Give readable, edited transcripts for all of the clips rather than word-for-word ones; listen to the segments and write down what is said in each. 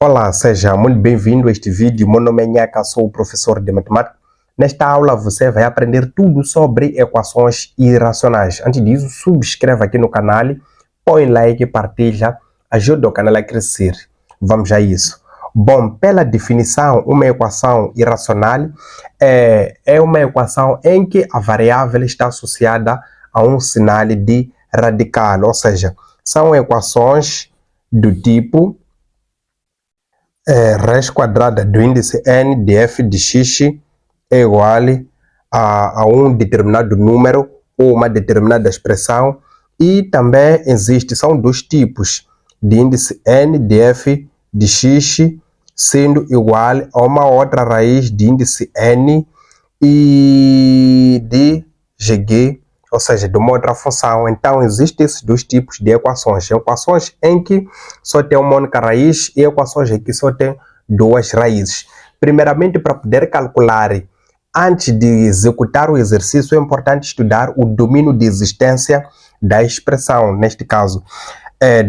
Olá, seja muito bem-vindo a este vídeo. Meu nome é Nhaka, sou o professor de matemática. Nesta aula você vai aprender tudo sobre equações irracionais. Antes disso, subscreva aqui no canal, põe like, partilha, ajuda o canal a crescer. Vamos a isso. Bom, pela definição, uma equação irracional é uma equação em que a variável está associada a um sinal de radical, ou seja, são equações do tipo raiz quadrada do índice n de f de x é igual a um determinado número ou uma determinada expressão, e também são dois tipos de índice n de f de x sendo igual a uma outra raiz de índice n e de gg, ou seja, de uma outra função. Então, existem esses dois tipos de equações. Equações em que só tem uma única raiz e equações em que só tem duas raízes. Primeiramente, para poder calcular, antes de executar o exercício, é importante estudar o domínio de existência da expressão. Neste caso,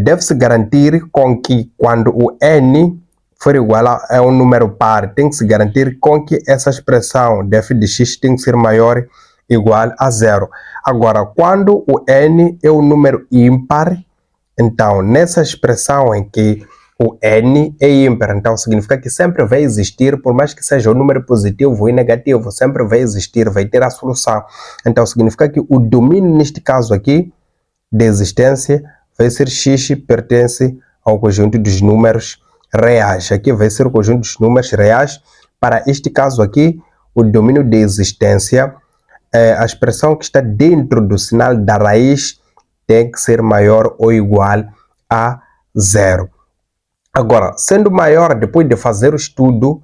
deve-se garantir com que quando o n for igual a um número par, tem que se garantir com que essa expressão de f de x tem que ser maior ou igual a zero. Agora, quando o n é um número ímpar, então nessa expressão em que o n é ímpar, então significa que sempre vai existir, por mais que seja um número positivo ou negativo, sempre vai existir, vai ter a solução. Então significa que o domínio neste caso aqui de existência vai ser x pertence ao conjunto dos números reais. Aqui vai ser o conjunto dos números reais. Para este caso aqui, o domínio de existência, a expressão que está dentro do sinal da raiz tem que ser maior ou igual a zero. Agora, sendo maior, depois de fazer o estudo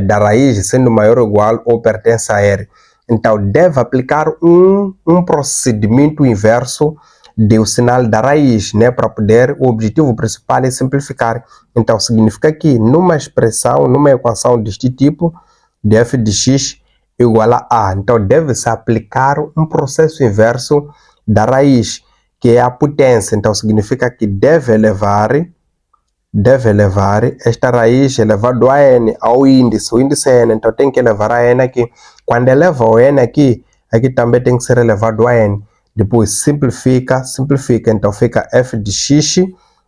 da raiz, sendo maior ou igual ou pertence a R, então deve aplicar um procedimento inverso do sinal da raiz, né, para poder, o objetivo principal é simplificar. Então significa que numa expressão, numa equação deste tipo, de f de x igual a então deve-se aplicar um processo inverso da raiz, que é a potência. Então significa que deve elevar esta raiz elevado a n ao índice, o índice é n, então tem que elevar a n aqui. Quando eleva o n aqui também tem que ser elevado a n. Depois simplifica, então fica f de x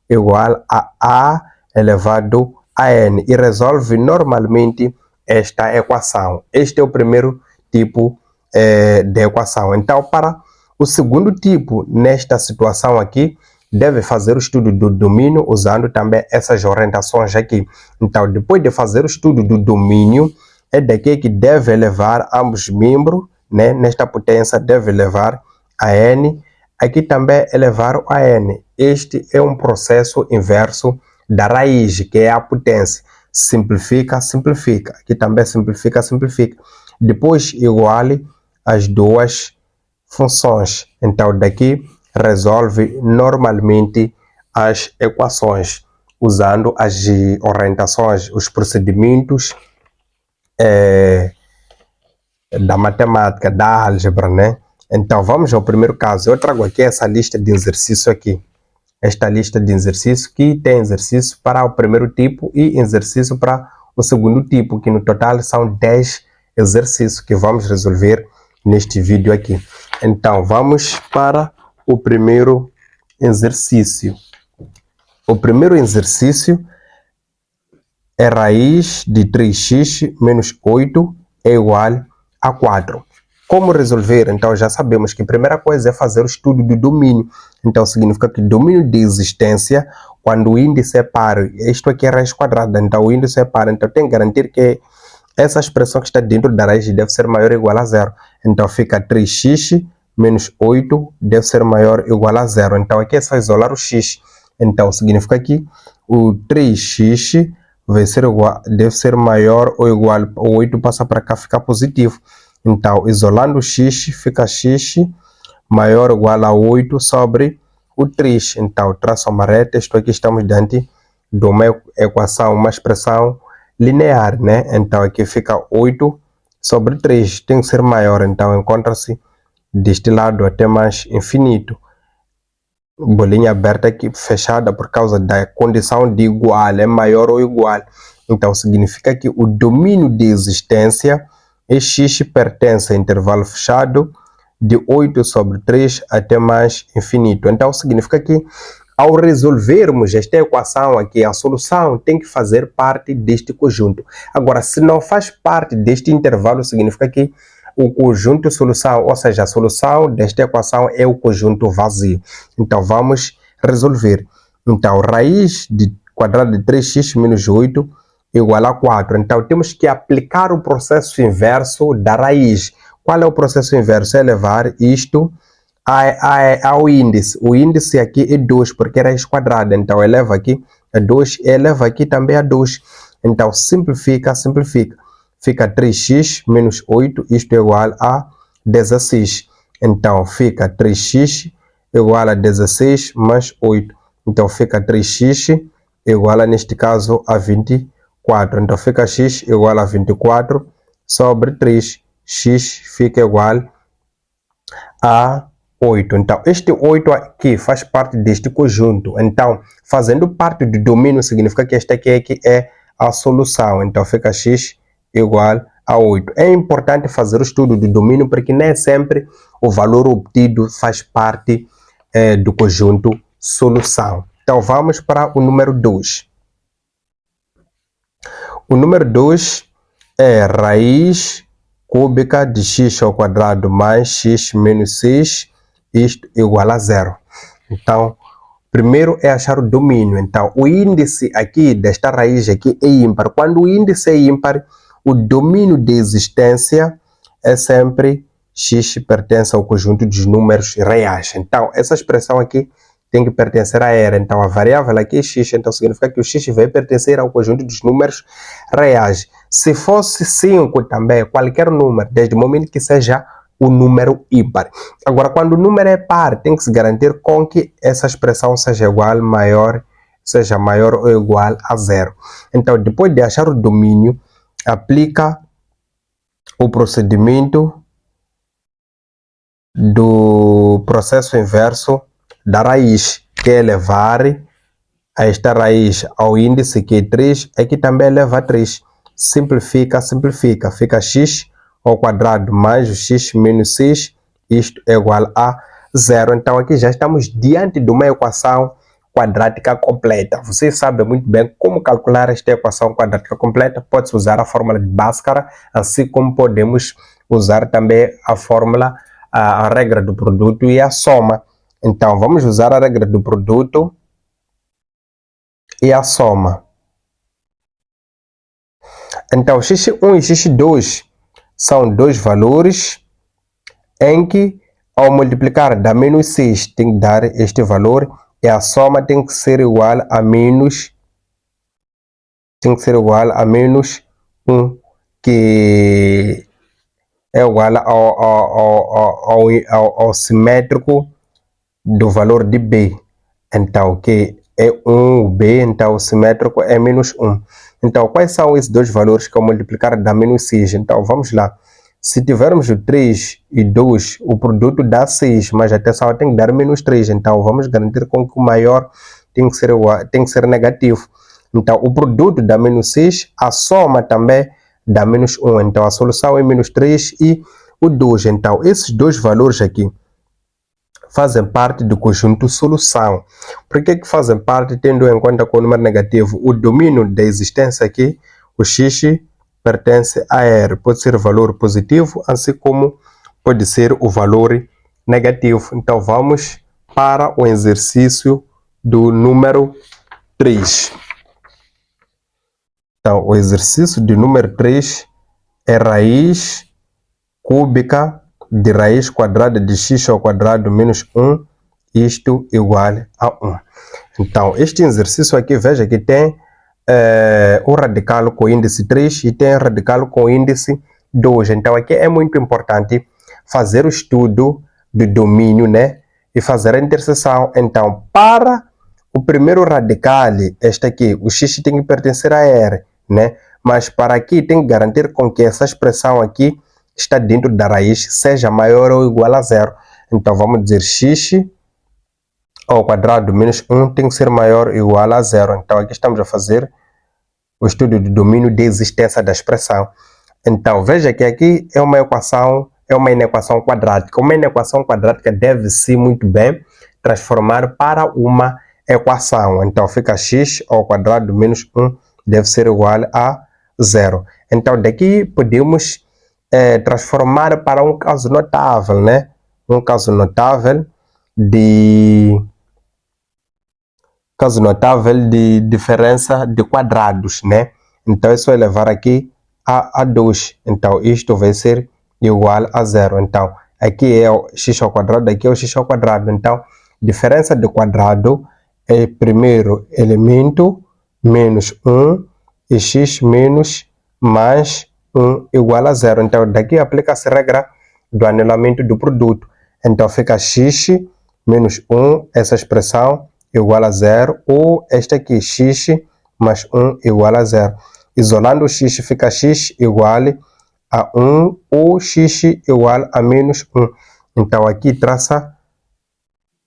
igual a elevado a n, e resolve normalmente esta equação. Este é o primeiro tipo de equação. Então, para o segundo tipo, nesta situação aqui, deve fazer o estudo do domínio usando também essas orientações aqui. Então, depois de fazer o estudo do domínio, é daqui que deve elevar ambos membros, né? Nesta potência deve elevar a n, aqui também elevar a n. Este é um processo inverso da raiz, que é a potência. Simplifica, aqui também simplifica. Depois iguale as duas funções. Então daqui resolve normalmente as equações usando as orientações, os procedimentos da matemática, da álgebra, né? Então vamos ao primeiro caso. Eu trago aqui essa lista de exercício aqui. Esta lista de exercício que tem exercício para o primeiro tipo e exercício para o segundo tipo, que no total são 10 exercícios que vamos resolver neste vídeo aqui. Então vamos para o primeiro exercício. O primeiro exercício é raiz de 3x menos 8 é igual a 4. Como resolver? Então já sabemos que a primeira coisa é fazer o estudo do domínio. Então significa que domínio de existência, quando o índice é par, isto aqui é raiz quadrada, então o índice é par, então tem que garantir que essa expressão que está dentro da raiz deve ser maior ou igual a zero. Então fica 3x menos 8 deve ser maior ou igual a zero. Então aqui é só isolar o x. Então significa que o 3x deve ser maior ou igual, o 8 passa para cá, fica positivo. Então, isolando o x, fica x maior ou igual a 8 sobre o 3. Então, traço uma reta, isto aqui estamos diante de uma equação, uma expressão linear, né? Então, aqui fica 8 sobre 3, tem que ser maior, então encontra-se deste lado até mais infinito. bolinha aberta aqui, fechada por causa da condição de igual, é maior ou igual. Então significa que o domínio de existência é x pertence a intervalo fechado de 8 sobre 3 até mais infinito. Então significa que ao resolvermos esta equação aqui, a solução tem que fazer parte deste conjunto. Agora, se não faz parte deste intervalo, significa que o conjunto solução, ou seja, a solução desta equação é o conjunto vazio. Então, vamos resolver. Então, raiz de quadrado de 3x menos 8 igual a 4. Então, temos que aplicar o processo inverso da raiz. Qual é o processo inverso? É levar isto ao índice. O índice aqui é 2, porque é raiz quadrada. Então, eleva aqui a 2, eleva aqui também a 2. Então, simplifica. Fica 3x menos 8, isto é igual a 16. Então, fica 3x igual a 16 mais 8. Então, fica 3x igual a, neste caso, a 24. Então, fica x igual a 24 sobre 3. X fica igual a 8. Então, este 8 aqui faz parte deste conjunto. Então, fazendo parte do domínio, significa que esta aqui é a solução. Então, fica x igual a 8. É importante fazer o estudo do domínio, porque nem sempre o valor obtido faz parte do conjunto solução. Então, vamos para o número 2. O número 2 é raiz cúbica de x ao quadrado mais x menos 6, isto igual a 0. Então, primeiro é achar o domínio. Então, o índice aqui desta raiz aqui é ímpar. Quando o índice é ímpar, o domínio de existência é sempre x pertence ao conjunto dos números reais. Então, essa expressão aqui tem que pertencer a R. Então, a variável aqui é x, então significa que o x vai pertencer ao conjunto dos números reais. Se fosse 5 também, qualquer número, desde o momento que seja o número ímpar. Agora, quando o número é par, tem que se garantir com que essa expressão seja igual, seja maior ou igual a 0. Então, depois de achar o domínio, aplica o procedimento do processo inverso da raiz, que é levar a esta raiz ao índice que é 3, aqui também leva a 3. Simplifica, fica x ao quadrado mais o x menos 6, isto é igual a 0. Então aqui já estamos diante de uma equação quadrática completa. Vocês sabem muito bem como calcular esta equação quadrática completa. Pode-se usar a fórmula de Bhaskara, assim como podemos usar também a fórmula, a regra do produto e a soma. Então vamos usar a regra do produto e a soma. Então, x1 e x2 são dois valores em que, ao multiplicar, dá menos 6, tem que dar este valor, e a soma tem que ser igual a menos, menos 1, que é igual ao simétrico do valor de b. Então, que é 1, b, então o simétrico é menos 1. Então, quais são esses dois valores que ao multiplicar dá menos 6? Então, vamos lá. Se tivermos o 3 e 2, o produto dá 6, mas atenção, tem que dar menos 3. Então, vamos garantir com que o maior tem que ser negativo. Então, o produto dá menos 6, a soma também dá menos 1. Então, a solução é menos 3 e o 2. Então, esses dois valores aqui fazem parte do conjunto solução. Por que fazem parte, tendo em conta com o número negativo? O domínio da existência aqui, o x pertence a R. Pode ser valor positivo, assim como pode ser o valor negativo. Então vamos para o exercício do número 3. Então o exercício do número 3 é raiz cúbica de raiz quadrada de x ao quadrado menos 1, isto igual a 1. Então, este exercício aqui, veja que tem o radical com índice 3 e tem o radical com índice 2. Então, aqui é muito importante fazer o estudo do domínio, né? E fazer a interseção. Então, para o primeiro radical, este aqui, o x tem que pertencer a R, né? Mas para aqui, tem que garantir com que essa expressão aqui está dentro da raiz, seja maior ou igual a 0. Então, vamos dizer x ao quadrado menos 1 tem que ser maior ou igual a 0. Então, aqui estamos a fazer o estudo do domínio de existência da expressão. Então, veja que aqui é uma equação, é uma inequação quadrática. Uma inequação quadrática deve-se muito bem transformar para uma equação. Então, fica x ao quadrado menos 1 deve ser igual a 0. Então, daqui podemos transformar para um caso notável, né? Um caso notável de diferença de quadrados, né? Então, é só elevar aqui a 2. Então, isto vai ser igual a 0. Então, aqui é o x ao quadrado, aqui é o x ao quadrado. Então, diferença de quadrado é primeiro elemento menos 1 e x menos mais 1 igual a 0. Então, daqui aplica-se a regra do anulamento do produto. Então, fica x menos 1, essa expressão, igual a 0, ou esta aqui, x mais 1 igual a 0. Isolando o x, fica x igual a 1 ou x igual a menos 1. Então, aqui traça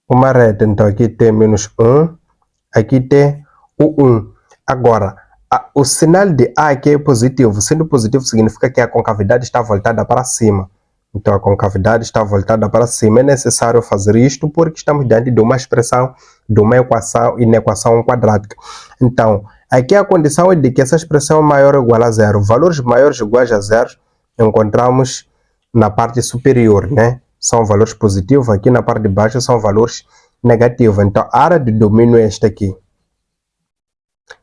uma reta. Então, aqui tem menos 1, aqui tem o 1. Agora, o sinal de A aqui é positivo. Sendo positivo, significa que a concavidade está voltada para cima. Então, a concavidade está voltada para cima. É necessário fazer isto porque estamos diante de uma expressão, de uma equação, inequação quadrática. Então, aqui a condição é de que essa expressão é maior ou igual a 0. Valores maiores ou iguais a 0 encontramos na parte superior, né? São valores positivos. Aqui na parte de baixo são valores negativos. Então, a área de domínio é esta aqui.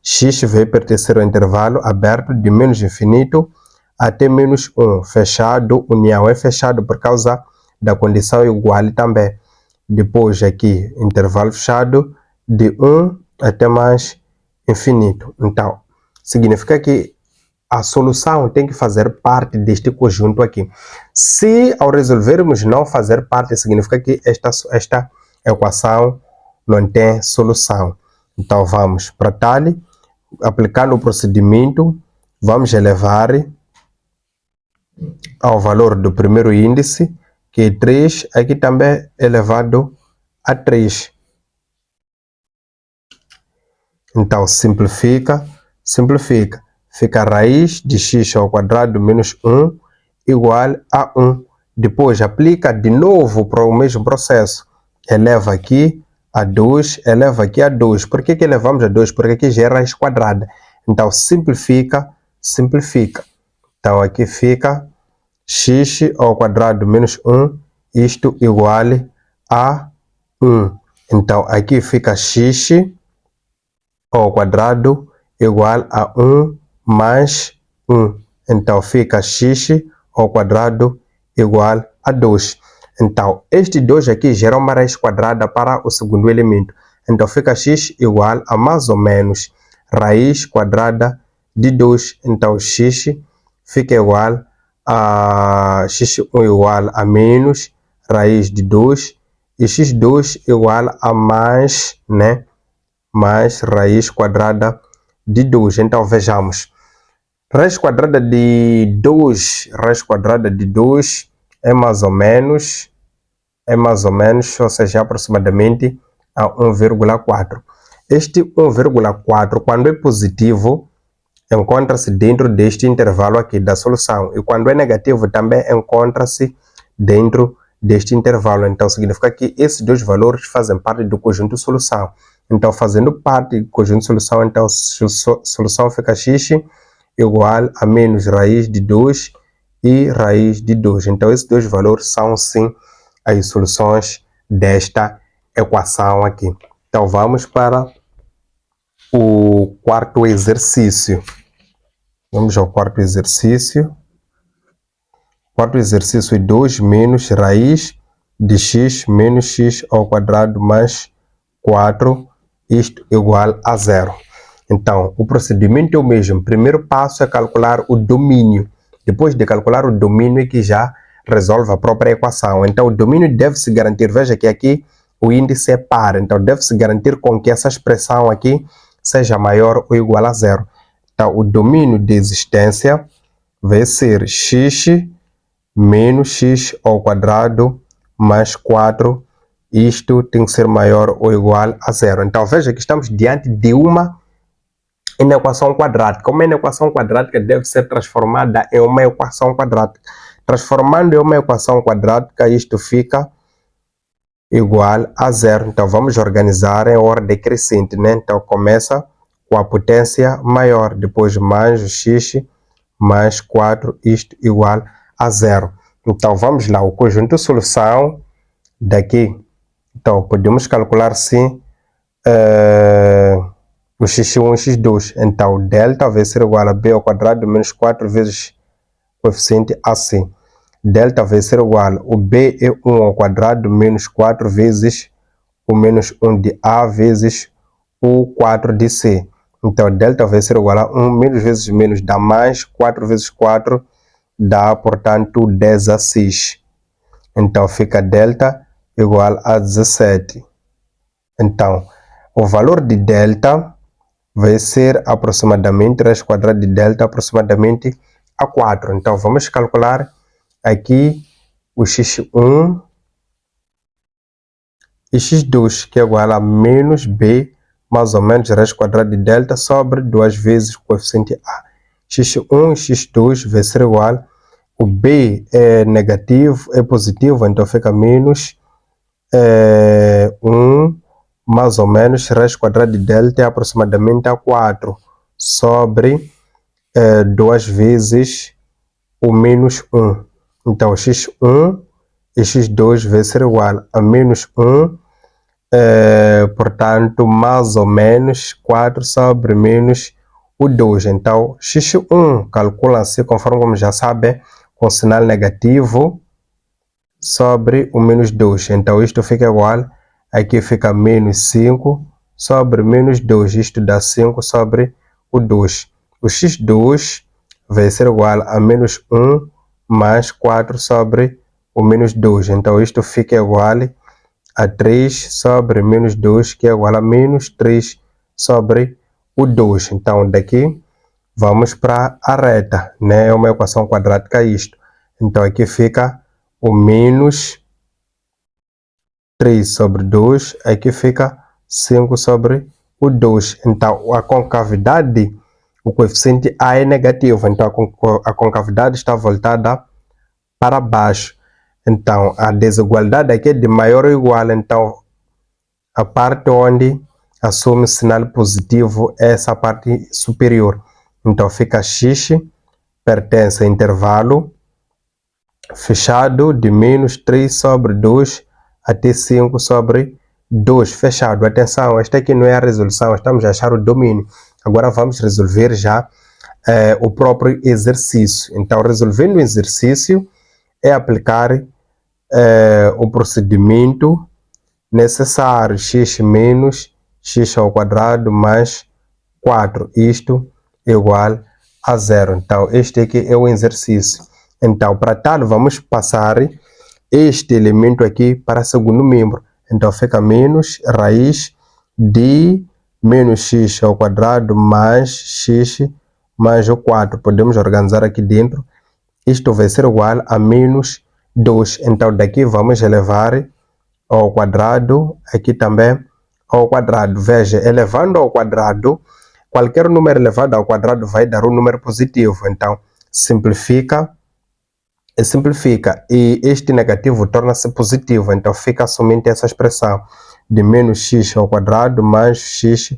X vai pertencer ao intervalo aberto de menos infinito até menos 1, fechado, união é fechado por causa da condição igual também. Depois aqui, intervalo fechado de 1 até mais infinito. Então, significa que a solução tem que fazer parte deste conjunto aqui. Se ao resolvermos não fazer parte, significa que esta equação não tem solução. Então, vamos para tal, aplicando o procedimento, vamos elevar ao valor do primeiro índice, que é 3, aqui também elevado a 3. Então, simplifica. Fica a raiz de x ao quadrado menos 1 igual a 1. Depois, aplica de novo para o mesmo processo. Eleva aqui a 2, eleva aqui a 2. Por que elevamos a 2? Porque aqui já é raiz quadrada. Então, simplifica. Então, aqui fica x ao quadrado menos 1, isto igual a 1. Então, aqui fica x ao quadrado igual a 1 mais 1. Então, fica x ao quadrado igual a 2. Então, este 2 aqui gera uma raiz quadrada para o segundo elemento. Então, fica x igual a mais ou menos raiz quadrada de 2. Então, x fica igual a x1 igual a menos raiz de 2 e x2 igual a mais, né? Mais raiz quadrada de 2. Então, vejamos. Raiz quadrada de 2 é mais ou menos, ou seja, aproximadamente a 1,4. Este 1,4, quando é positivo, encontra-se dentro deste intervalo aqui da solução. E quando é negativo, também encontra-se dentro deste intervalo. Então, significa que esses dois valores fazem parte do conjunto solução. Então, fazendo parte do conjunto solução, então, a solução fica x igual a menos raiz de 2 e raiz de 2. Então, esses dois valores são, sim, as soluções desta equação aqui. Então, vamos para o quarto exercício. Vamos ao quarto exercício. Quarto exercício é 2 menos raiz de x menos x ao quadrado mais 4, isto igual a 0. Então, o procedimento é o mesmo. Primeiro passo é calcular o domínio. Depois de calcular o domínio é que já resolve a própria equação. Então, o domínio deve-se garantir, veja que aqui o índice é par, então deve-se garantir com que essa expressão aqui seja maior ou igual a 0. Então, o domínio de existência vai ser x menos x ao quadrado mais 4, isto tem que ser maior ou igual a zero. Então veja que estamos diante de uma inequação quadrática. Uma inequação quadrática deve ser transformada em uma equação quadrática. Transformando em uma equação quadrática, isto fica igual a zero. Então vamos organizar em ordem decrescente, né? Então começa com a potência maior, depois mais o x mais 4, isto igual a zero. Então vamos lá, o conjunto de solução daqui. Então podemos calcular sim o x1 e x2. Então delta vai ser igual a b ao quadrado menos 4 vezes coeficiente AC. Delta vai ser igual o b é 1 ao quadrado menos 4 vezes o menos 1 de A vezes o 4 de C. Então delta vai ser igual a 1 menos vezes menos dá mais, 4 vezes 4 dá, portanto, 16. Então fica delta igual a 17. Então o valor de delta vai ser aproximadamente, raiz quadrada de delta aproximadamente a 4. Então vamos calcular aqui o x1 e x2, que é igual a menos b mais ou menos raiz quadrada de delta sobre 2 vezes o coeficiente a. x1 e x2 vai ser igual, o b é negativo, é positivo, então fica menos 1 mais ou menos raiz quadrada de delta é aproximadamente a 4 sobre 2 vezes o menos 1. Então x1 e x2 vai ser igual a menos 1, portanto mais ou menos 4 sobre menos o 2. Então x1 calcula-se, conforme como já sabe, com sinal negativo sobre o menos 2. Então isto fica igual, aqui fica menos 5 sobre menos 2. Isto dá 5 sobre o 2. O x2 vai ser igual a menos 1 mais 4 sobre o menos 2. Então isto fica igual a 3 sobre menos 2, que é igual a menos 3 sobre o 2. Então daqui vamos para a reta, né? É uma equação quadrática isto. Então aqui fica o menos 3 sobre 2, aqui fica 5 sobre o 2. Então a concavidade, o coeficiente A é negativo, então a concavidade está voltada para baixo. Então a desigualdade aqui é de maior ou igual, então a parte onde assume o sinal positivo é essa parte superior. Então fica x pertence a intervalo fechado de menos 3 sobre 2 até 5 sobre 2, fechado. Atenção, esta aqui não é a resolução, estamos a achar o domínio. Agora vamos resolver já o próprio exercício. Então, resolvendo o exercício, é aplicar o procedimento necessário, x menos x ao quadrado mais 4, isto é igual a zero. Então, este aqui é o exercício. Então, para tal, vamos passar este elemento aqui para o segundo membro. Então, fica menos raiz de menos x ao quadrado mais x mais o 4. Podemos organizar aqui dentro. Isto vai ser igual a menos 2. Então, daqui vamos elevar ao quadrado, aqui também ao quadrado. Veja, elevando ao quadrado, qualquer número elevado ao quadrado vai dar um número positivo. Então, simplifica e este negativo torna-se positivo. Então, fica somente essa expressão de menos x ao quadrado mais x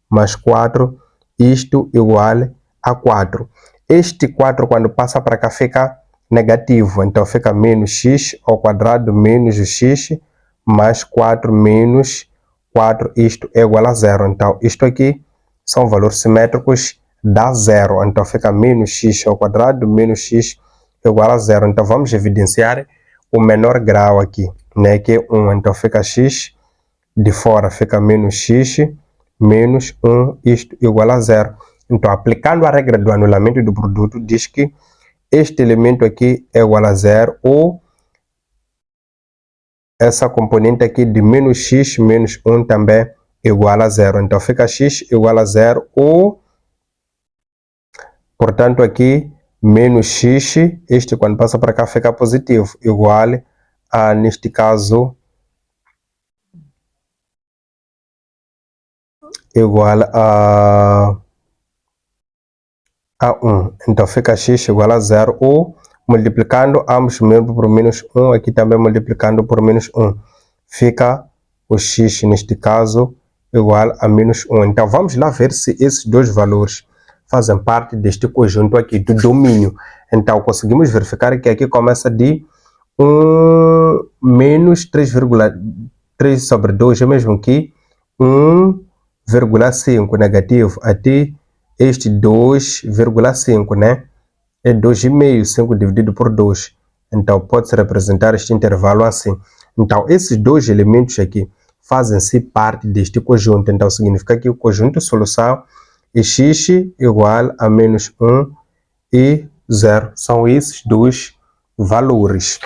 mais 4, isto igual a 4. Este 4, quando passa para cá, fica negativo. Então, fica menos x ao quadrado menos o x mais 4 menos 4, isto é igual a zero. Então, isto aqui são valores simétricos, dá zero. Então, fica menos x ao quadrado menos x igual a zero. Então, vamos evidenciar o menor grau aqui, né, que é 1. Então, fica x de fora, fica menos x menos 1, isto igual a zero. Então, aplicando a regra do anulamento do produto, diz que este elemento aqui é igual a zero, ou essa componente aqui de menos x menos 1 também é igual a zero. Então, fica x igual a zero, ou, portanto, aqui menos x, este quando passa para cá fica positivo, igual a, neste caso, igual a 1. Então fica x igual a 0, ou multiplicando ambos mesmo por menos 1, aqui também multiplicando por menos 1. Fica o x, neste caso, igual a menos 1. Então vamos lá ver se esses dois valores fazem parte deste conjunto aqui, do domínio. Então conseguimos verificar que aqui começa de 1 menos 3,3 sobre 2, é mesmo que 1,5 negativo, até este 2,5, né? É 2,5, 5 dividido por 2. Então, pode-se representar este intervalo assim. Então, esses dois elementos aqui fazem-se parte deste conjunto. Então, significa que o conjunto solução é x igual a menos 1 e 0. São esses dois valores.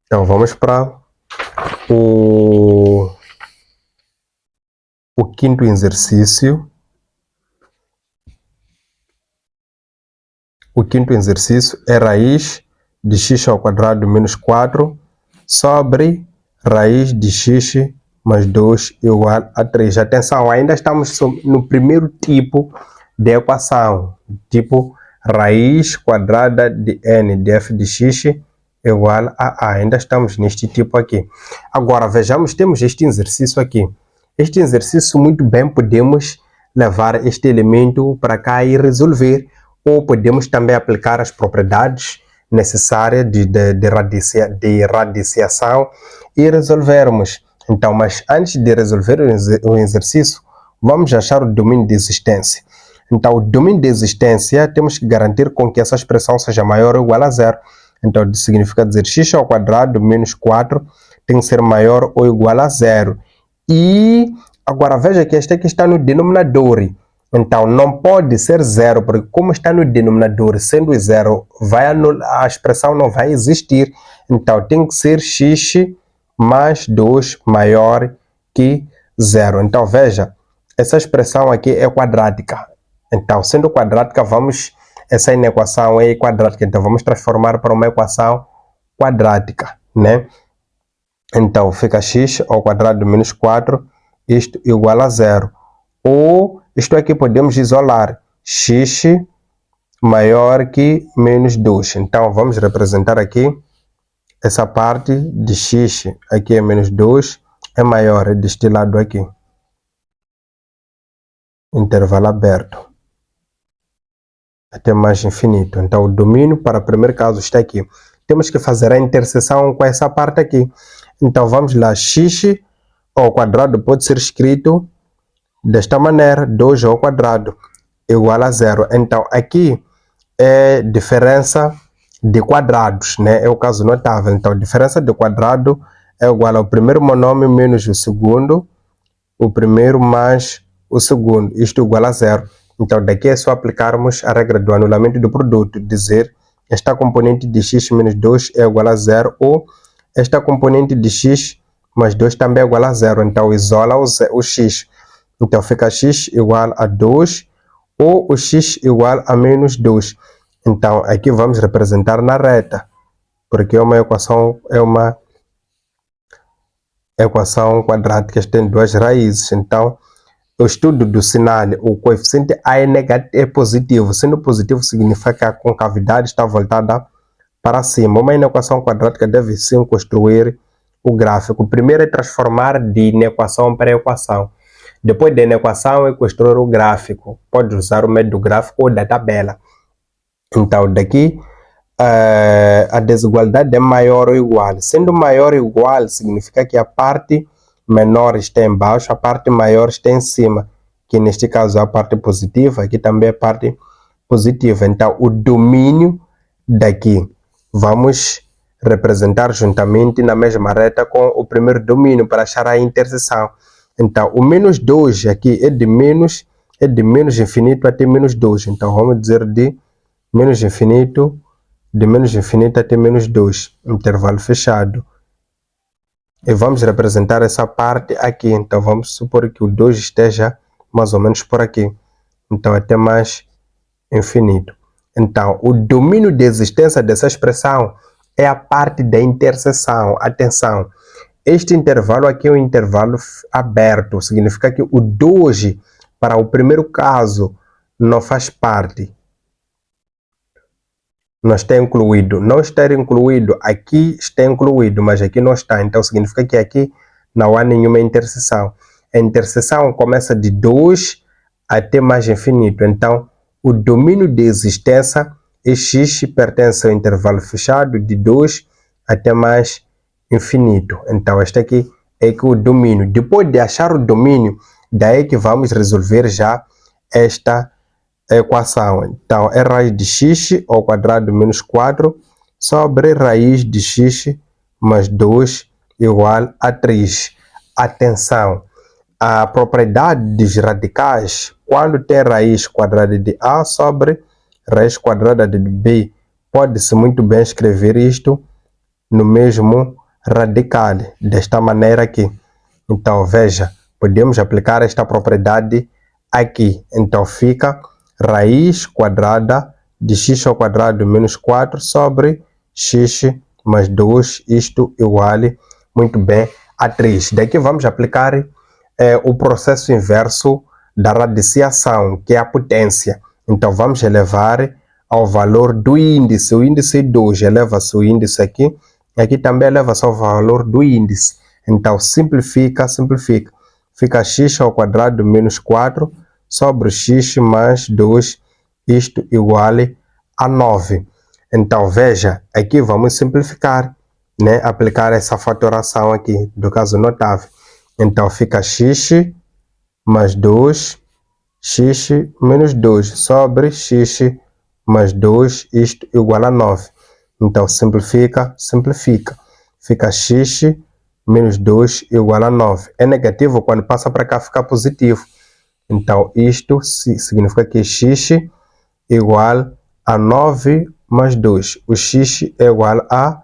Então, vamos para o quinto exercício. O quinto exercício é raiz de x ao quadrado menos 4 sobre raiz de x mais 2 igual a 3. Atenção, ainda estamos no primeiro tipo de equação, tipo raiz quadrada de n de f de x igual a A. Ainda estamos neste tipo aqui. Agora, vejamos, temos este exercício aqui. Este exercício muito bem podemos levar este elemento para cá e resolver, ou podemos também aplicar as propriedades necessárias de radiciação e resolvermos. Então, mas antes de resolver o exercício, vamos achar o domínio de existência. Então, o domínio de existência, temos que garantir com que essa expressão seja maior ou igual a 0. Então, significa dizer x ao quadrado menos 4 tem que ser maior ou igual a 0. E agora veja que este aqui está no denominador. Então, não pode ser 0, porque como está no denominador, sendo 0, a expressão não vai existir. Então, tem que ser x mais 2 maior que 0. Então, veja, essa expressão aqui é quadrática. Então, sendo quadrática, essa inequação é quadrática. Então, vamos transformar para uma equação quadrática, né? Então, fica x ao quadrado menos 4, isto igual a 0. Ou, isto aqui podemos isolar, x maior que menos 2. Então, vamos representar aqui essa parte de x, aqui é menos 2, é maior, é deste lado aqui. Intervalo aberto. Até mais infinito. Então, o domínio para o primeiro caso está aqui. Temos que fazer a interseção com essa parte aqui. Então, vamos lá. X ao quadrado pode ser escrito desta maneira. 2 ao quadrado igual a 0. Então, aqui é diferença de quadrados, né? É o caso notável. Então, diferença de quadrado é igual ao primeiro monômio menos o segundo. O primeiro mais o segundo. Isto igual a 0. Então, daqui é só aplicarmos a regra do anulamento do produto. Dizer esta componente de x menos 2 é igual a 0, ou esta componente de x mais 2 também é igual a 0. Então, isola o x. Então, fica x igual a 2, ou o x igual a menos 2. Então, aqui vamos representar na reta, porque é uma equação quadrática, tem duas raízes. Então, o estudo do sinal, o coeficiente A é positivo. Sendo positivo, significa que a concavidade está voltada para cima. Uma inequação quadrática deve sim construir o gráfico. Primeiro é transformar de inequação para equação. Depois da inequação é construir o gráfico. Pode usar o método gráfico ou da tabela. Então, daqui a desigualdade é maior ou igual. Sendo maior ou igual, significa que a parte menor está embaixo, a parte maior está em cima, que neste caso é a parte positiva, aqui também é a parte positiva. Então, o domínio daqui vamos representar juntamente na mesma reta com o primeiro domínio para achar a interseção. Então, o menos 2 aqui é de menos infinito até menos 2. Então, vamos dizer de menos infinito até menos 2, intervalo fechado. E vamos representar essa parte aqui. Então, vamos supor que o 2 esteja mais ou menos por aqui. Então, até mais infinito. Então, o domínio de existência dessa expressão é a parte da interseção. Atenção, Este intervalo aqui é um intervalo aberto, significa que o 2 para o primeiro caso não faz parte. Não está incluído. Não estar incluído, aqui está incluído, mas aqui não está. Então significa que aqui não há nenhuma interseção. A interseção começa de 2 até mais infinito. Então o domínio de existência é x pertence ao intervalo fechado de 2 até mais infinito. Então este aqui é que o domínio. Depois de achar o domínio, daí que vamos resolver já esta equação. Então é raiz de x ao quadrado menos 4 sobre raiz de x mais 2 igual a 3. Atenção, a propriedade dos radicais, quando tem raiz quadrada de a sobre raiz quadrada de b, pode-se muito bem escrever isto no mesmo radical, desta maneira aqui. Então veja, podemos aplicar esta propriedade aqui. Então fica raiz quadrada de x ao quadrado menos 4 sobre x mais 2, isto igual muito bem a 3. Daqui vamos aplicar o processo inverso da radiciação, que é a potência. Então vamos elevar ao valor do índice. O índice 2 eleva-se o índice aqui. Aqui também eleva-se ao valor do índice. Então simplifica. Fica x ao quadrado menos 4 sobre x mais 2, isto igual a 9. Então veja, aqui vamos simplificar, né? Aplicar essa fatoração aqui do caso notável. Então fica x mais 2, x menos 2 sobre x mais 2, isto igual a 9. Então simplifica. Fica x menos 2 igual a 9. É negativo, quando passa para cá fica positivo. Então isto significa que x igual a 9 mais 2. O x é igual a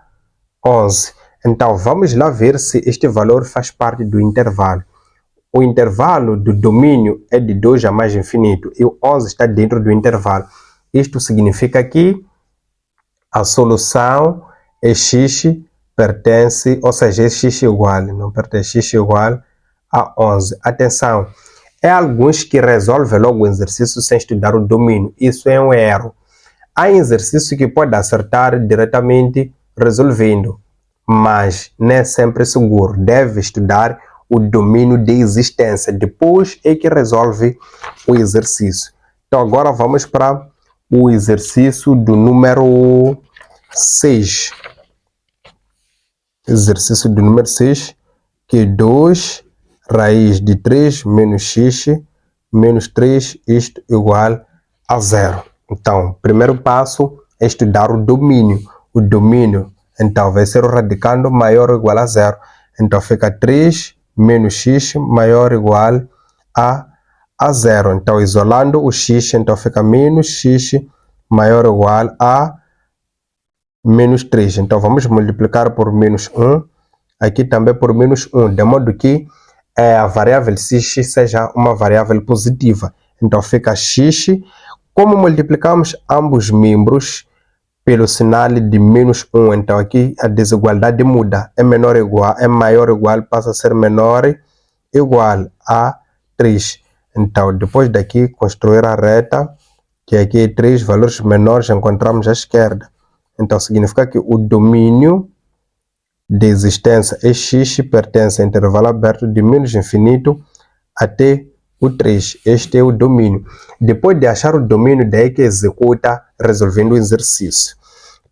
11. Então vamos lá ver se este valor faz parte do intervalo. O intervalo do domínio é de 2 a mais infinito e o 11 está dentro do intervalo. Isto significa que a solução é x pertence, ou seja, é x igual, não pertence, x igual a 11. Atenção, é alguns que resolvem logo o exercício sem estudar o domínio. Isso é um erro. Há exercício que pode acertar diretamente resolvendo, mas não é sempre seguro. Deve estudar o domínio de existência. Depois é que resolve o exercício. Então agora vamos para o exercício do número 6. Exercício do número 6, que é 2 raiz de 3 menos x menos 3, isto igual a 0. Então, primeiro passo é estudar o domínio. O domínio, então, vai ser o radicando maior ou igual a 0. Então, fica 3 menos x maior ou igual a 0. Então, isolando o x, então fica menos x maior ou igual a menos 3. Então, vamos multiplicar por menos 1. Aqui também por menos 1, de modo que a variável x seja uma variável positiva. Então, fica x. Como multiplicamos ambos membros pelo sinal de menos 1, então aqui a desigualdade muda. É menor ou igual, é maior ou igual, passa a ser menor ou igual a 3. Então, depois daqui, construir a reta, que aqui é 3 valores menores, encontramos à esquerda. Então, significa que o domínio de existência é x pertence ao intervalo aberto de menos infinito até o 3. Este é o domínio. Depois de achar o domínio, daí que executa resolvendo o exercício.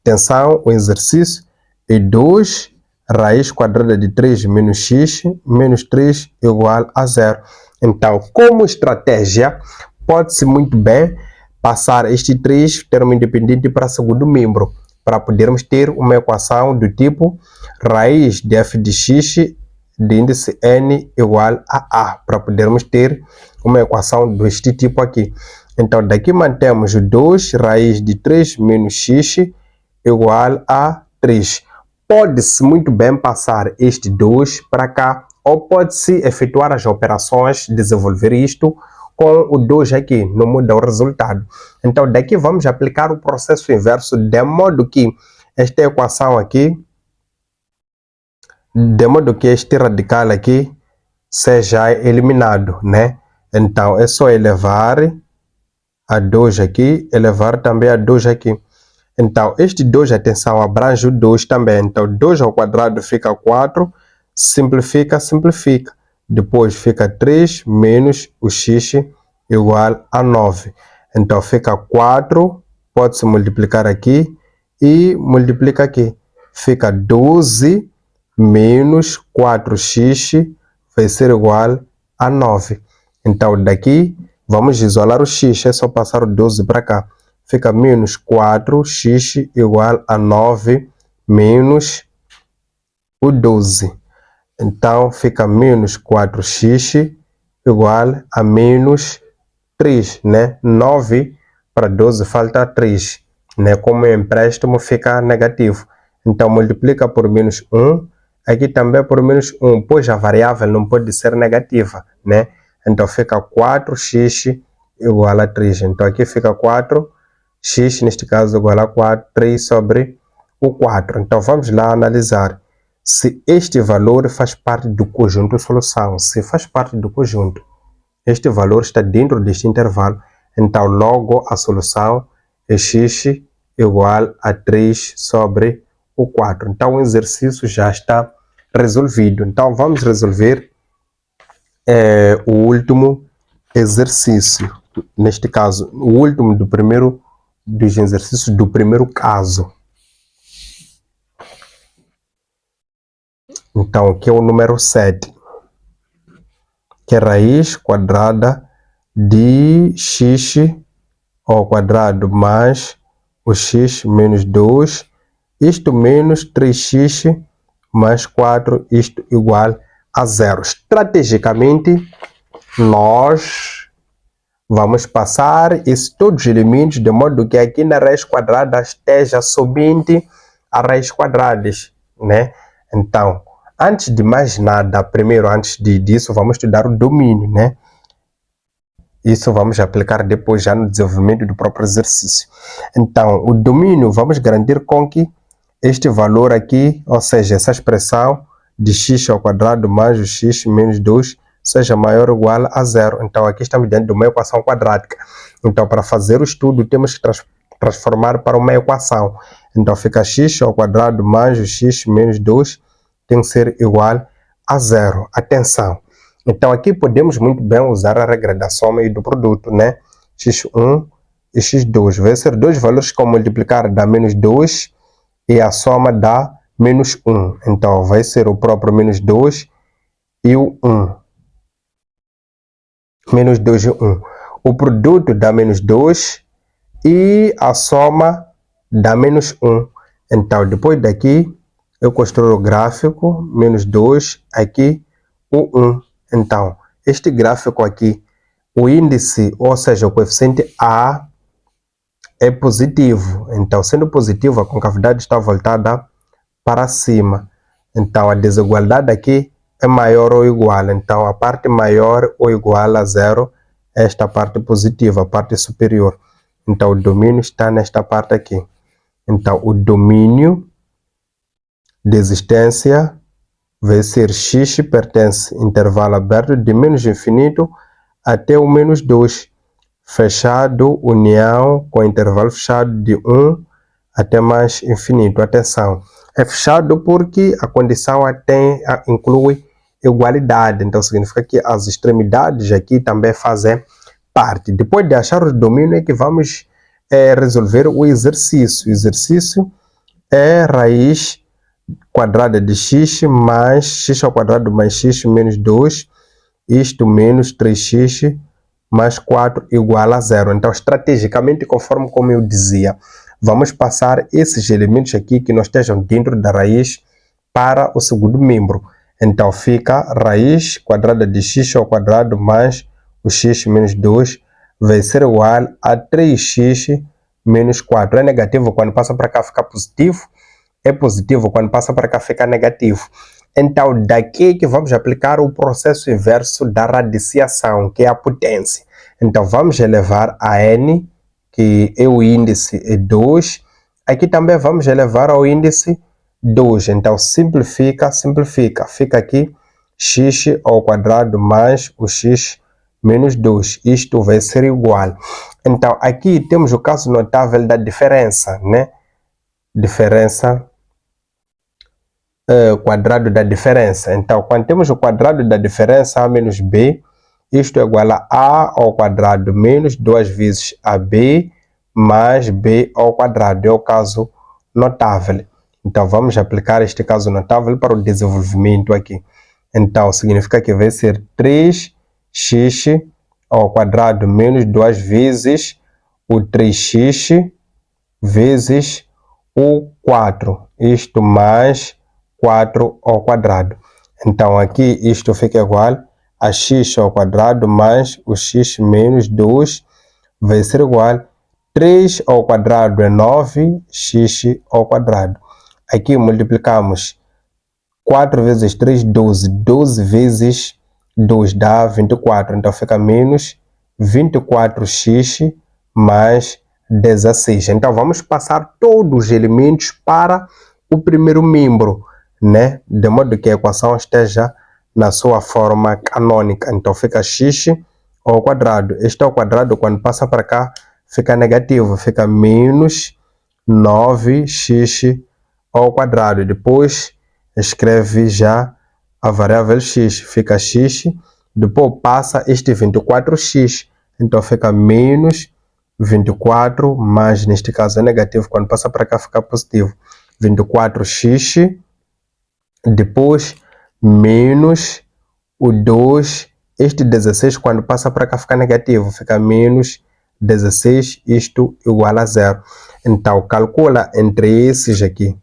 Atenção, o exercício é 2 raiz quadrada de 3 menos x menos 3 igual a 0. Então, como estratégia, pode-se muito bem passar este 3, termo independente, para segundo membro, para podermos ter uma equação do tipo raiz de f de x de índice n igual a para podermos ter uma equação deste tipo aqui. Então, daqui mantemos 2 raiz de 3 menos x igual a 3. Pode-se muito bem passar este 2 para cá, ou pode-se efetuar as operações, desenvolver isto com o 2 aqui, não muda o resultado. Então, daqui vamos aplicar o processo inverso, de modo que esta equação aqui de modo que este radical aqui seja eliminado, né? Então é só elevar a 2 aqui, elevar também a 2 aqui. Então este 2, atenção, abrange o 2 também. Então 2 ao quadrado fica 4, simplifica, simplifica. Depois fica 3 menos o x igual a 9. Então fica 4, pode-se multiplicar aqui e multiplica aqui. Fica 12 menos 4x vai ser igual a 9. Então daqui vamos isolar o x, é só passar o 12 para cá. Fica menos 4x igual a 9 menos o 12. Então fica menos 4x igual a menos 3, né? 9 para 12 falta 3, né? Como é empréstimo fica negativo. Então multiplica por menos 1, aqui também por menos 1, pois a variável não pode ser negativa, né? Então fica 4x igual a 3. Então aqui fica 4x, neste caso igual a 4, 3 sobre o 4. Então vamos lá analisar se este valor faz parte do conjunto solução. Se faz parte do conjunto, este valor está dentro deste intervalo, então logo a solução é x igual a 3 sobre o 4. Então o exercício já está resolvido. Então vamos resolver o último exercício. Neste caso, o último dos exercícios do primeiro caso. Então, que é o número 7. Que é raiz quadrada de x ao quadrado mais o x menos 2, isto menos 3x mais 4, isto igual a 0. Estrategicamente, nós vamos passar todos os elementos de modo que aqui na raiz quadrada esteja somente a raiz quadrada, né? Então, antes de mais nada, primeiro, antes disso, vamos estudar o domínio, né? Isso vamos aplicar depois já no desenvolvimento do próprio exercício. Então, o domínio, vamos garantir com que este valor aqui, ou seja, essa expressão de x ao quadrado mais o x menos 2, seja maior ou igual a 0. Então, aqui estamos dentro de uma equação quadrática. Então, para fazer o estudo, temos que transformar para uma equação. Então, fica x ao quadrado mais o x menos 2 tem que ser igual a 0. Atenção! Então, aqui podemos muito bem usar a regra da soma e do produto, né? x1 e x2. Vai ser dois valores que ao multiplicar dá menos 2 e a soma dá menos 1. Então, vai ser o próprio menos 2 e o 1. Menos 2 e 1. O produto dá menos 2 e a soma dá menos 1. Então, depois daqui, eu construo o gráfico, menos 2, aqui o 1. Então, este gráfico aqui, o índice, ou seja, o coeficiente A é positivo. Então, sendo positivo, a concavidade está voltada para cima. Então, a desigualdade aqui é maior ou igual. Então, a parte maior ou igual a 0 é esta parte positiva, a parte superior. Então, o domínio está nesta parte aqui. Então, o domínio de existência vai ser x pertence intervalo aberto de menos infinito até o menos 2, fechado, união com intervalo fechado de 1 até mais infinito. Atenção, é fechado porque a condição inclui igualdade, então significa que as extremidades aqui também fazem parte. Depois de achar o domínio é que vamos resolver o exercício. O exercício é raiz quadrada de x mais x ao quadrado mais x menos 2, isto menos 3x mais 4 igual a 0. Então, estrategicamente, conforme como eu dizia, vamos passar esses elementos aqui que não estejam dentro da raiz para o segundo membro. Então, fica raiz quadrada de x ao quadrado mais o x menos 2 vai ser igual a 3x menos 4. É negativo, quando passa para cá fica positivo. É positivo, quando passa para cá fica negativo. Então, daqui que vamos aplicar o processo inverso da radiciação, que é a potência. Então, vamos elevar a n, que é o índice 2. Aqui também vamos elevar ao índice 2. Então, simplifica. Fica aqui x ao quadrado mais o x menos 2. Isto vai ser igual. Então, aqui temos o caso notável da diferença, né? Diferença, quadrado da diferença. Então, quando temos o quadrado da diferença, a menos b, isto é igual a ao quadrado menos 2 vezes ab mais b ao quadrado. É o caso notável. Então, vamos aplicar este caso notável para o desenvolvimento aqui. Então, significa que vai ser 3x ao quadrado menos 2 vezes o 3x vezes o 4. Isto mais 4 ao quadrado. Então, aqui isto fica igual a x ao quadrado mais o x menos 2 vai ser igual a 3 ao quadrado é 9x ao quadrado. Aqui multiplicamos 4 vezes 3, 12. 12 vezes 2 dá 24. Então fica menos 24x mais 16. Então vamos passar todos os elementos para o primeiro membro, né? De modo que a equação esteja na sua forma canônica. Então fica x ao quadrado. Este ao quadrado, quando passa para cá, fica negativo. Fica menos 9x ao quadrado. Depois escreve já a variável x. Fica x. Depois passa este 24x. Então fica menos 24, mas neste caso é negativo. Quando passa para cá fica positivo. 24x. Depois menos o 2. Este 16 quando passa para cá fica negativo. Fica menos 16. Isto igual a 0. Então calcula entre esses aqui.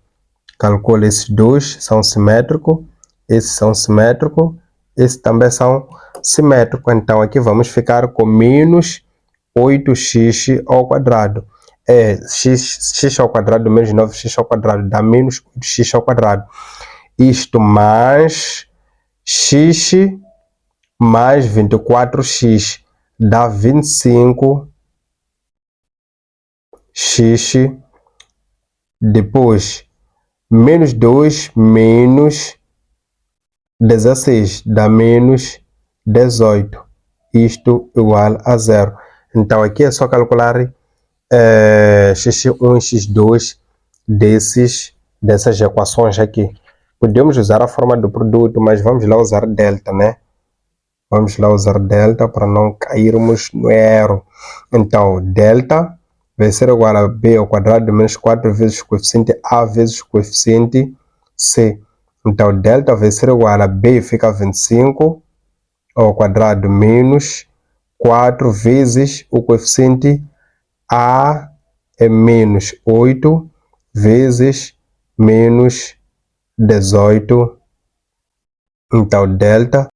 Calcula esses dois, são simétricos. Esses são simétricos. Esses também são simétricos. Então aqui vamos ficar com menos 8x ao quadrado. X ao quadrado menos 9x ao quadrado dá menos 8x ao quadrado. Isto mais x mais 24x dá 25x. Depois menos 2 menos 16 dá menos 18. Isto igual a 0. Então aqui é só calcular x1 e x2 dessas equações aqui. Podemos usar a forma do produto, mas vamos lá usar delta, né? Vamos lá usar delta para não cairmos no erro. Então, delta vai ser igual a b ao quadrado menos 4 vezes o coeficiente a vezes o coeficiente c. Então, delta vai ser igual a b, fica 25 ao quadrado menos 4 vezes o coeficiente a é menos 8 vezes menos 18. Então, delta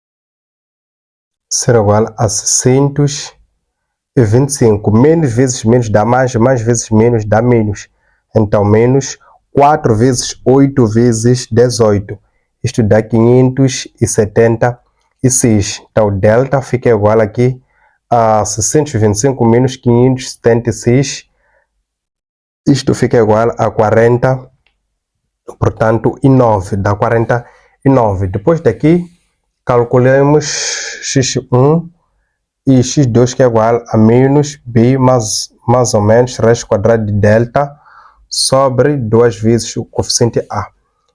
será igual a 625. Menos vezes menos dá mais, mais vezes menos dá menos. Então, menos 4 vezes 8 vezes 18. Isto dá 576. Então, delta fica igual aqui a 625 menos 576. Isto fica igual a 40, portanto, e 9. Dá 49. Depois daqui, calculamos x1 e x2 que é igual a menos b mais ou menos raiz quadrada de delta sobre 2 vezes o coeficiente a.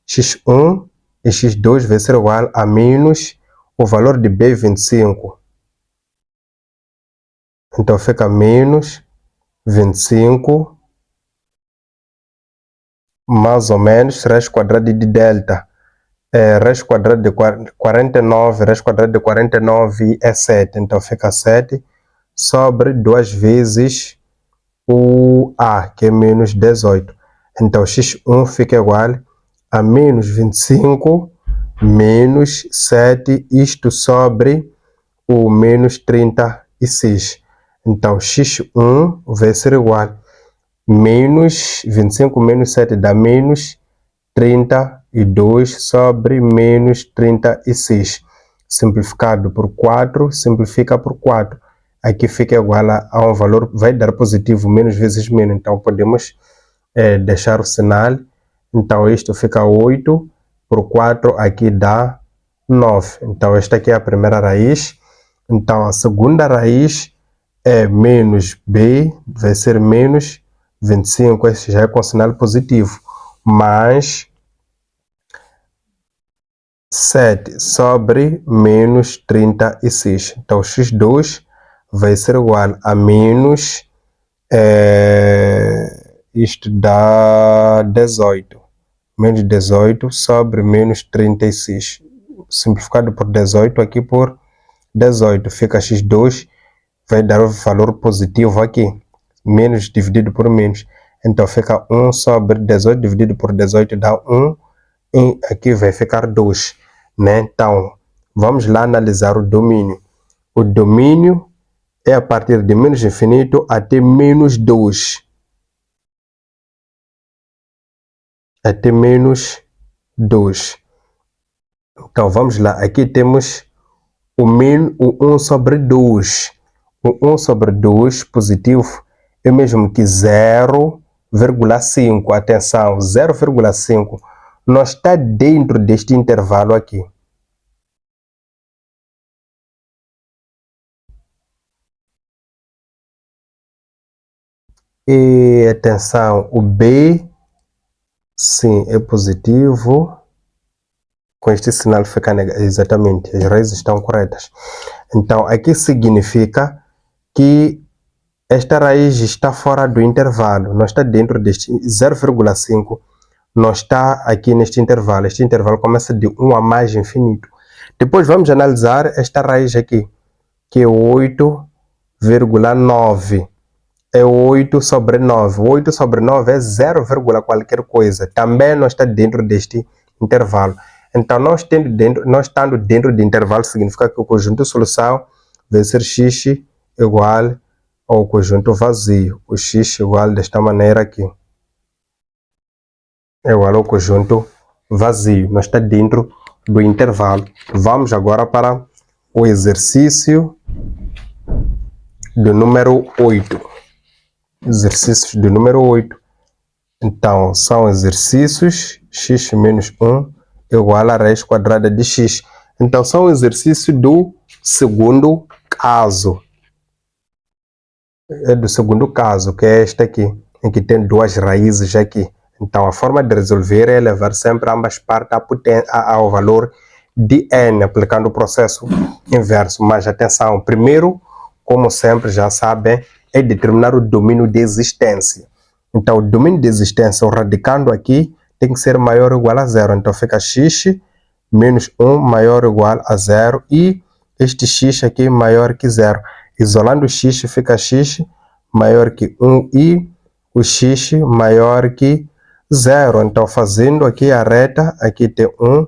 x1 e x2 vai ser igual a menos o valor de b 25. Então fica menos 25 mais ou menos raiz quadrada de delta. Raiz quadrada de 49, raiz quadrada de 49 é 7. Então fica 7 sobre 2 vezes o a, que é menos 18. Então x1 fica igual a menos 25 menos 7, isto sobre o menos 36. Então x1 vai ser igual a menos 25 menos 7 dá menos 32 sobre menos 36. Simplificado por 4, simplifica por 4. Aqui fica igual a um valor, vai dar positivo, menos vezes menos. Então podemos deixar o sinal Então isto fica 8 por 4 aqui dá 9. Então esta aqui é a primeira raiz. Então a segunda raiz é menos b, vai ser menos 25, esse já é com sinal positivo, mais 7 sobre menos 36. Então x2 vai ser igual a menos, isto dá 18. Menos 18 sobre menos 36. Simplificado por 18 aqui por 18. Fica x2, vai dar o valor positivo aqui. Menos dividido por menos. Então fica 1 sobre 18 dividido por 18 dá 1. E aqui vai ficar 2. Né? Então, vamos lá analisar o domínio. O domínio é a partir de menos infinito até menos 2. Até menos 2. Então, vamos lá. Aqui temos o 1 sobre 2. O 1 sobre 2 positivo é o mesmo que 0,5. Atenção, 0,5 não está dentro deste intervalo aqui. E atenção, o B, sim, é positivo. Com este sinal fica negativo. Exatamente, as raízes estão corretas. Então, aqui significa que esta raiz está fora do intervalo, não está dentro deste 0,5, não está aqui neste intervalo. Este intervalo começa de 1 a mais infinito. Depois vamos analisar esta raiz aqui, que é 8,9. É 8 sobre 9. 8 sobre 9 é 0, qualquer coisa. Também não está dentro deste intervalo. Então, não estando dentro do intervalo, significa que o conjunto de solução vai ser x igual ao conjunto vazio. O x igual desta maneira aqui. É igual ao conjunto vazio. Não está dentro do intervalo. Vamos agora para o exercício do número 8. Exercícios do número 8. Então, são exercícios x menos 1 igual a raiz quadrada de x. Então, são exercícios do segundo caso. É do segundo caso, que é este aqui, em que tem duas raízes aqui. Então, a forma de resolver é levar sempre ambas partes ao valor de n, aplicando o processo inverso. Mas atenção, primeiro, como sempre já sabem, é determinar o domínio de existência. Então, o domínio de existência, o radicando aqui, tem que ser maior ou igual a 0. Então, fica x menos 1 maior ou igual a 0 e este x aqui maior que 0. Isolando o x, fica x maior que 1 e o x maior que 0. Então, fazendo aqui a reta, aqui tem 1,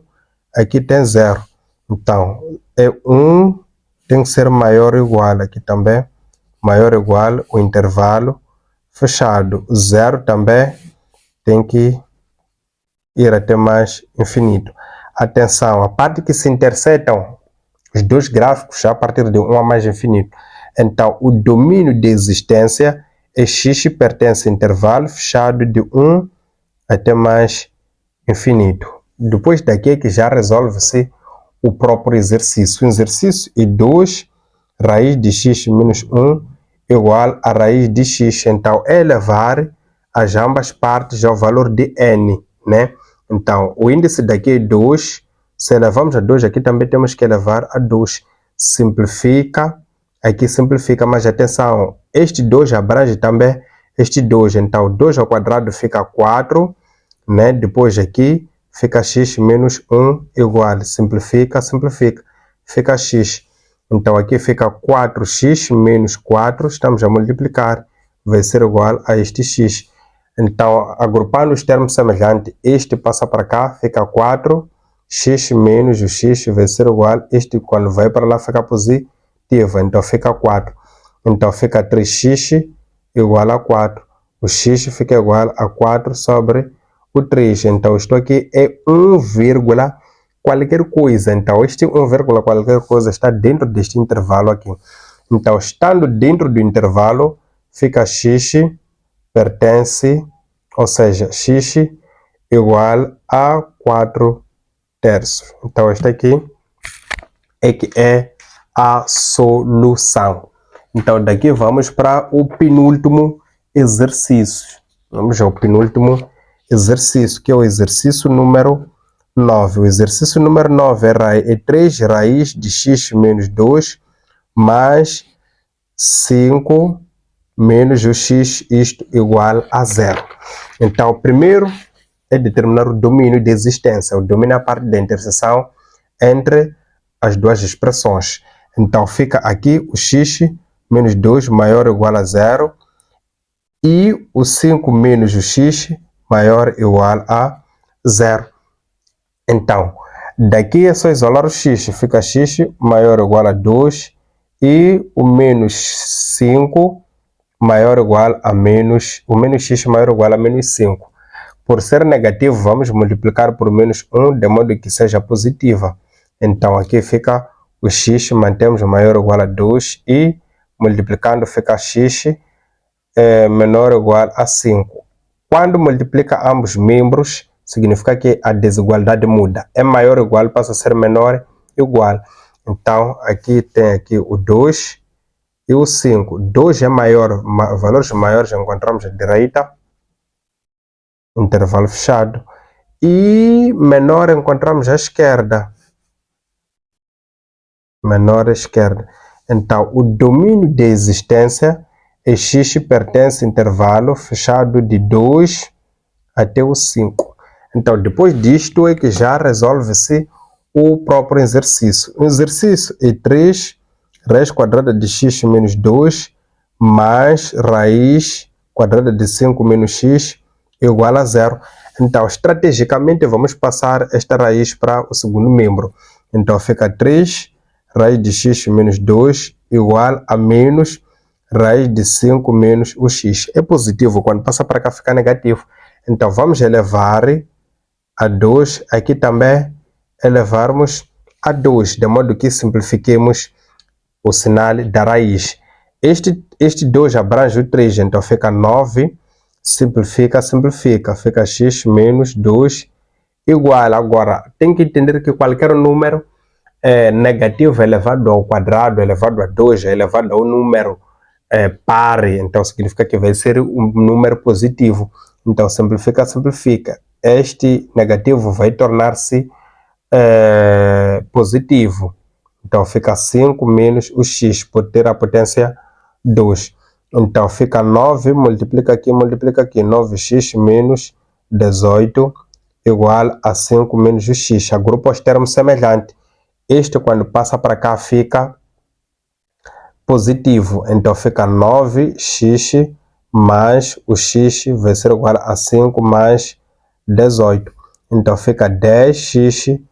aqui tem 0. Então, é 1 tem que ser maior ou igual aqui também. Maior ou igual o intervalo fechado. 0 também tem que ir até mais infinito. Atenção, a parte que se interceptam os dois gráficos a partir de 1 a mais infinito. Então, o domínio de existência é x pertence ao intervalo fechado de 1 até mais infinito. Depois daqui é que já resolve-se o próprio exercício. O exercício é 2 raiz de x menos 1 igual a raiz de x. Então, é levar as ambas partes ao valor de n, né? Então, o índice daqui é 2. Se elevamos a 2, aqui também temos que elevar a 2. Simplifica. Aqui simplifica, mas atenção, este 2 abrange também este 2. Então, 2 ao quadrado fica 4, né? Depois aqui fica x menos 1 igual. Simplifica, simplifica. Fica x. Então, aqui fica 4x menos 4. Estamos a multiplicar. Vai ser igual a este x. Então, agrupando os termos semelhantes, este passa para cá, fica 4. X menos o x vai ser igual. Este, quando vai para lá, fica positivo. Então, fica 4. Então, fica 3x igual a 4. O x fica igual a 4 sobre o 3. Então, isto aqui é 1, qualquer coisa. Então, este 1, qualquer coisa está dentro deste intervalo aqui. Então, estando dentro do intervalo, fica x pertence, ou seja, x igual a 4 terços. Então, esta aqui é que é a solução. Então, daqui vamos para o penúltimo exercício. Vamos ao penúltimo exercício, que é o exercício número 9. O exercício número 9 é 3 raiz de x menos 2 mais 5 menos o x, isto igual a 0. Então, primeiro é determinar o domínio de existência. O domínio é a parte da interseção entre as duas expressões. Então, fica aqui o x menos 2 maior ou igual a 0 e o 5 menos o x maior ou igual a 0. Então, daqui é só isolar o x, fica x maior ou igual a 2 e o menos 5 maior ou igual a menos, o menos x maior ou igual a menos 5. Por ser negativo, vamos multiplicar por menos 1, de modo que seja positiva. Então, aqui fica o x, mantemos maior ou igual a 2 e multiplicando fica x menor ou igual a 5. Quando multiplica ambos membros, significa que a desigualdade muda. É maior ou igual passa a ser menor igual. Então, aqui tem aqui o 2 e o 5. 2 é maior, valores maiores encontramos à direita, intervalo fechado. E menor encontramos à esquerda. Menor à esquerda. Então, o domínio de existência é x pertence ao intervalo fechado de 2 até o 5. Então, depois disto é que já resolve-se o próprio exercício. O exercício é 3 raiz quadrada de x menos 2 mais raiz quadrada de 5 menos x igual a 0. Então, estrategicamente, vamos passar esta raiz para o segundo membro. Então, fica 3 raiz de x menos 2 igual a menos raiz de 5 menos o x. É positivo, quando passa para cá fica negativo. Então, vamos elevar a 2, aqui também elevarmos a 2, de modo que simplifiquemos o sinal da raiz. Este 2 abrange o 3, então fica 9, simplifica, fica x menos 2 igual. Agora, tem que entender que qualquer número negativo elevado ao quadrado, elevado a 2, elevado ao número par, então significa que vai ser um número positivo. Então, simplifica. Este negativo vai tornar-se positivo. Então, fica 5 menos o x, por ter a potência 2. Então, fica 9, multiplica aqui, 9x menos 18 igual a 5 menos o x. Agrupa os termos semelhantes. Este, quando passa para cá, fica positivo. Então, fica 9x mais o x vai ser igual a 5 mais 18. Então, fica 10x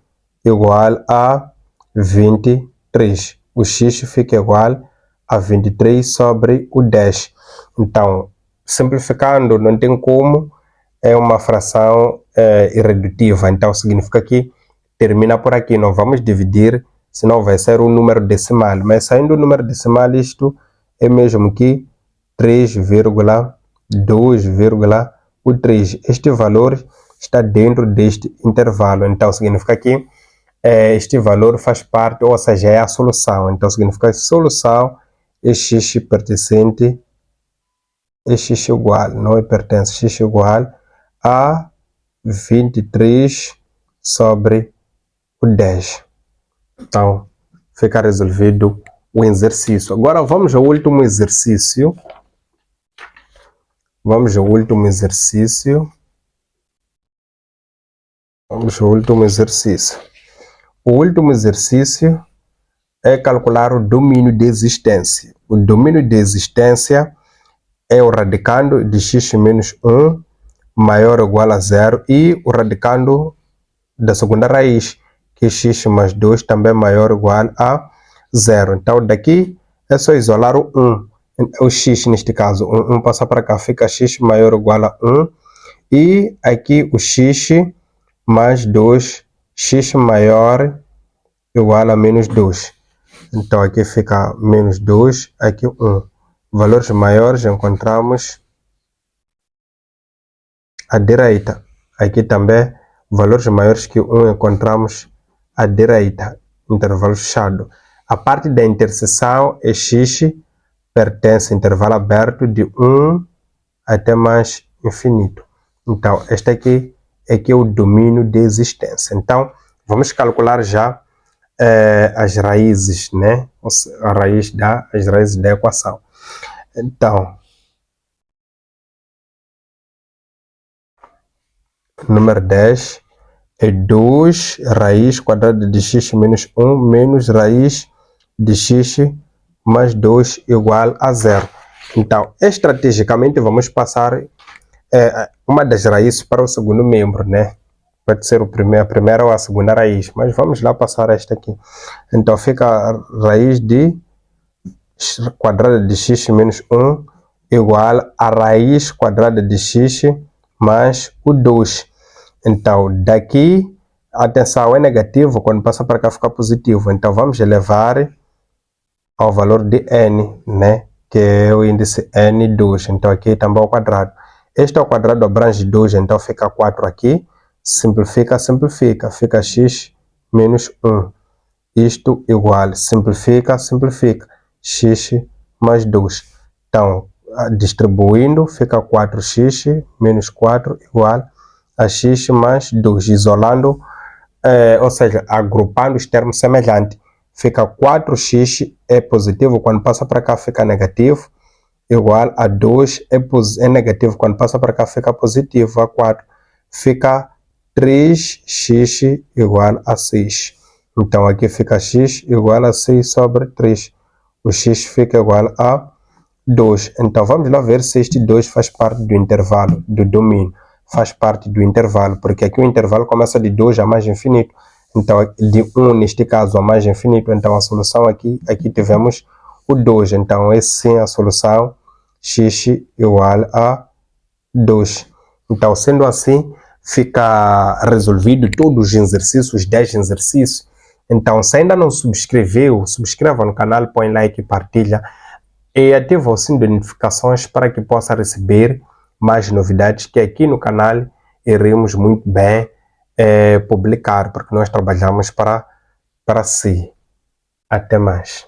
igual a 23. O x fica igual a 23 sobre o 10. Então, simplificando, não tem como, é uma fração irredutível. Então, significa que termina por aqui. Não vamos dividir, senão vai ser um número decimal. Mas saindo o número decimal, isto é mesmo que 3,2,3. Este valor está dentro deste intervalo. Então, significa que este valor faz parte, ou seja, é a solução. Então, significa que a solução é x pertencente, é x igual, não é pertence, x igual a 23 sobre o 10. Então, fica resolvido o exercício. Agora, vamos ao último exercício. Vamos ao último exercício. O último exercício é calcular o domínio de existência. O domínio de existência é o radicando de x menos 1 maior ou igual a 0 e o radicando da segunda raiz, que é x mais 2 também maior ou igual a 0. Então, daqui é só isolar o 1. O x, neste caso, 1 passa para cá, fica x maior ou igual a 1. E aqui o x mais 2, x maior igual a menos 2. Então, aqui fica menos 2, aqui 1. Valores maiores encontramos à direita. Aqui também, valores maiores que 1 encontramos à direita, intervalo fechado. A parte da interseção é x pertence ao intervalo aberto de 1 até mais infinito. Então, este aqui é que é o domínio de existência. Então, vamos calcular já as raízes, né? As raízes da equação. Então, número 10 é 2 raiz quadrada de x menos 1 menos raiz de x mais 2 igual a 0. Então, estrategicamente, vamos passar uma das raízes para o segundo membro, né? Pode ser a primeira ou a segunda raiz, mas vamos lá passar esta aqui. Então, fica a raiz de quadrada de x menos 1 igual a raiz quadrada de x mais o 2. Então, daqui, atenção, é negativo, quando passa para cá fica positivo. Então, vamos elevar ao valor de n, né? Que é o índice n2. Então, aqui também ao quadrado. Este ao quadrado abrange 2, então fica 4 aqui. Simplifica, simplifica. Fica x menos 1. Isto igual, simplifica, simplifica. X mais 2. Então, distribuindo, fica 4x menos 4 igual a x mais 2. Isolando, ou seja, agrupando os termos semelhantes. Fica 4x é positivo, quando passa para cá fica negativo, igual a 2 é negativo, quando passa para cá fica positivo, a 4. Fica 3x igual a 6. Então, aqui fica x igual a 6 sobre 3. O x fica igual a 2. Então, vamos lá ver se este 2 faz parte do intervalo, do domínio. Faz parte do intervalo, porque aqui o intervalo começa de 2 a mais infinito. Então, de 1, neste caso, a mais infinito. Então, a solução aqui tivemos o 2. Então, essa sim é a solução, x igual a 2. Então, sendo assim, fica resolvido todos os exercícios, os 10 exercícios. Então, se ainda não subscreveu, subscreva no canal, põe like e partilha. E ativa o sino de notificações para que possa receber mais novidades que aqui no canal iremos muito bem publicar, porque nós trabalhamos para si. Até mais.